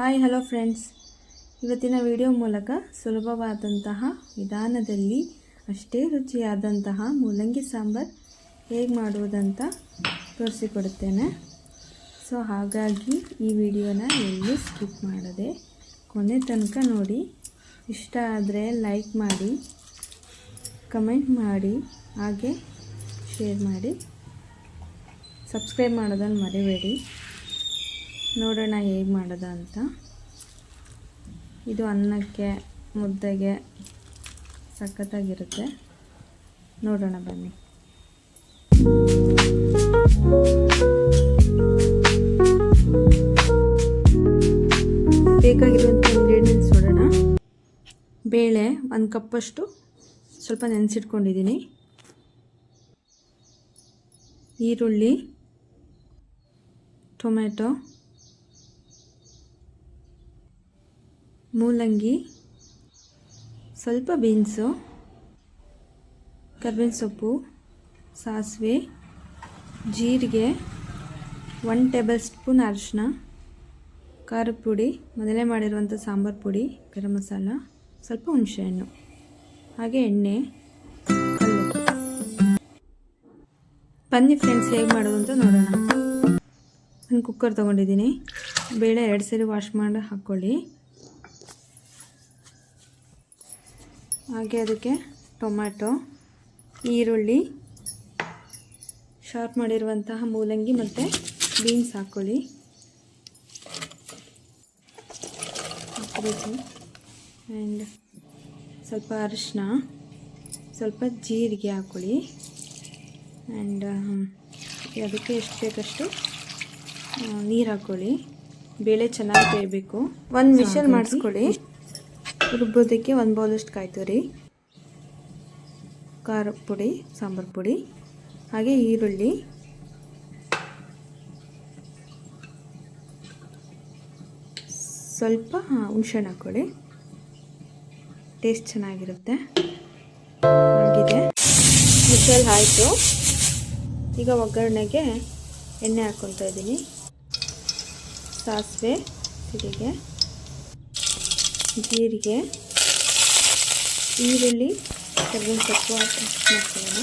Hi hello friends, ಇವತ್ತಿನ video ಮೂಲಕ ಸುಲಭವಾದಂತಹ ವಿಧಾನದಲ್ಲಿ ಅಷ್ಟೇ ರುಚಿಯಾದಂತಹ ಮೂಲಂಗಿ ಸಾಂಬಾರು ಹೇಗೆ ಮಾಡುವುದಂತ ತೋರಿಸಿಕೊಡುತ್ತೇನೆ. ಸೊ ಹಾಗಾಗಿ ಈ ವಿಡಿಯೋನ ಎಲ್ಲೂ ಸ್ಕಿಪ್ ಮಾಡದೆ ಕೊನೆ ತನಕ ನೋಡಿ. ಇಷ್ಟ ಆದರೆ ಲೈಕ್ ಮಾಡಿ, ಕಮೆಂಟ್ ಮಾಡಿ, ಹಾಗೆ ಶೇರ್ ಮಾಡಿ, ಸಬ್ಸ್ಕ್ರೈಬ್ ಮಾಡೋದನ್ನು ಮರಿಬೇಡಿ. ನೋಡೋಣ ಹೇಗೆ ಮಾಡೋದ ಅಂತ. ಇದು ಅನ್ನಕ್ಕೆ ಮುದ್ದೆಗೆ ಸಖತ್ತಾಗಿರುತ್ತೆ. ನೋಡೋಣ ಬನ್ನಿ. ಬೇಕಾಗಿರುವಂಥ ಇಂಗ್ರೀಡಿಯೆಂಟ್ಸ್ ನೋಡೋಣ. ಬೇಳೆ 1 ಕಪ್ಪಷ್ಟು ಸ್ವಲ್ಪ ನೆನೆಸಿಟ್ಕೊಂಡಿದ್ದೀನಿ. ಈರುಳ್ಳಿ, ಟೊಮೆಟೊ, ಮೂಲಂಗಿ, ಸ್ವಲ್ಪ ಬೀನ್ಸು, ಕರ್ಬೇವಿನ ಸೊಪ್ಪು, ಸಾಸಿವೆ, ಜೀರಿಗೆ, 1 ಟೇಬಲ್ ಸ್ಪೂನ್ ಅರಿಶಿನ, ಖಾರದ ಪುಡಿ, ಮೊದಲೇ ಮಾಡಿರುವಂಥ ಸಾಂಬಾರು ಪುಡಿ, ಗರಂ ಮಸಾಲ, ಸ್ವಲ್ಪ ಹುಣಸೆಹಣ್ಣು, ಹಾಗೆ ಎಣ್ಣೆ, ಕಲ್ಲು. ಬನ್ನಿ ಫ್ರೆಂಡ್ಸ್, ಹೇಗೆ ಮಾಡೋದು ಅಂತ ನೋಡೋಣ. ನಾನು ಕುಕ್ಕರ್ ತೊಗೊಂಡಿದ್ದೀನಿ. ಬೇಳೆ 2 ಸರಿ ವಾಶ್ ಮಾಡಿ ಹಾಕ್ಕೊಳ್ಳಿ. ಹಾಗೆ ಅದಕ್ಕೆ ಟೊಮ್ಯಾಟೊ, ಈರುಳ್ಳಿ, ಶಾರ್ಪ್ ಮಾಡಿರುವಂತಹ ಮೂಲಂಗಿ ಮತ್ತು ಬೀನ್ಸ್ ಹಾಕ್ಕೊಳ್ಳಿ. ಹಾಕಬೇಕು. ಆ್ಯಂಡ್ ಸ್ವಲ್ಪ ಅರಿಶಿನ, ಸ್ವಲ್ಪ ಜೀರಿಗೆ ಹಾಕ್ಕೊಳ್ಳಿ. ಆ್ಯಂಡ್ ಅದಕ್ಕೆ ಎಷ್ಟು ಬೇಕಷ್ಟು ನೀರು ಹಾಕ್ಕೊಳ್ಳಿ. ಬೇಳೆ ಚೆನ್ನಾಗಿ ಬೇಯಬೇಕು. 1 ವಿಷಲ್ ಮಾಡಿಸ್ಕೊಳ್ಳಿ. ರುಬ್ಬೋದಕ್ಕೆ 1 ಬೌಲಷ್ಟು ಕಾಯಿ ತುರಿ, ಖಾರ ಪುಡಿ, ಸಾಂಬಾರು ಪುಡಿ, ಹಾಗೆ ಈರುಳ್ಳಿ, ಸ್ವಲ್ಪ ಹುಣಸೆಹಣ್ಣು ಹಾಕ್ಕೊಳ್ಳಿ. ಟೇಸ್ಟ್ ಚೆನ್ನಾಗಿರುತ್ತೆ. ಆಗಿದೆ, ವಿಷಲ್ ಆಯಿತು. ಈಗ ಒಗ್ಗರಣೆಗೆ ಎಣ್ಣೆ ಹಾಕ್ಕೊತಾ ಇದ್ದೀನಿ. ಸಾಸಿವೆ, ಸಿಡಿಗೆ, ಜೀರಿಗೆ, ಈರುಳ್ಳಿ, ಕರ್ಬೇವಿನ ಸೊಪ್ಪು ಹಾಕ್ಕೊಳ್ಳೋಣ.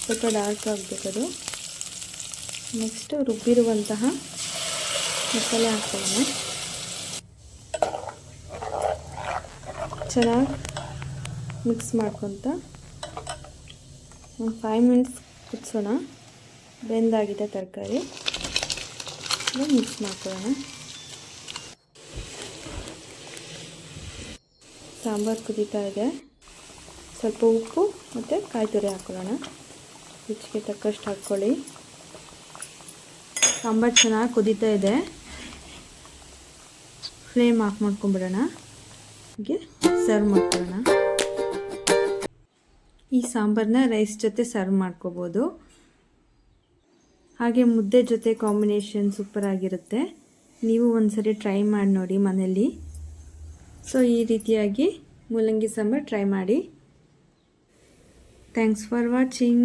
ಸ್ವಲ್ಪ ಡಾರ್ಕ್ ಆಗಬೇಕದು. ನೆಕ್ಸ್ಟು ರುಬ್ಬಿರುವಂತಹ ಮಸಾಲೆ ಹಾಕ್ಕೊಳ್ಳೋಣ. ಚೆನ್ನಾಗಿ ಮಿಕ್ಸ್ ಮಾಡ್ಕೊತ ಒಂದು 5 ಮಿನಿಟ್ಸ್ ಕುದಿಸೋಣ. ಬೆಂದಾಗಿದೆ ತರಕಾರಿ. ಮಿಕ್ಸ್ ಮಾಡ್ಕೊಳ್ಳೋಣ. ಸಾಂಬಾರು ಕುದೀತಾ ಇದೆ. ಸ್ವಲ್ಪ ಉಪ್ಪು ಮತ್ತು ಕಾಯಿ ತುರಿ ಹಾಕ್ಕೊಳ್ಳೋಣ. ರುಚಿಗೆ ತಕ್ಕಷ್ಟು ಹಾಕ್ಕೊಳ್ಳಿ. ಸಾಂಬಾರು ಚೆನ್ನಾಗಿ ಕುದೀತಾ ಇದೆ. ಫ್ಲೇಮ್ ಆಫ್ ಮಾಡ್ಕೊಂಬಿಡೋಣ. ಹೀಗೆ ಸರ್ವ್ ಮಾಡ್ಕೊಳ್ಳೋಣ. ಈ ಸಾಂಬಾರನ್ನ ರೈಸ್ ಜೊತೆ ಸರ್ವ್ ಮಾಡ್ಕೋಬೋದು. ಹಾಗೆ ಮುದ್ದೆ ಜೊತೆ ಕಾಂಬಿನೇಷನ್ ಸೂಪರ್ ಆಗಿರುತ್ತೆ. ನೀವು ಒಂದ್ಸರಿ ಟ್ರೈ ಮಾಡಿ ನೋಡಿ ಮನೆಯಲ್ಲಿ. ಸೊ ಈ ರೀತಿಯಾಗಿ ಮೂಲಂಗಿ ಸಾಂಬಾರು ಟ್ರೈ ಮಾಡಿ. Thanks for watching.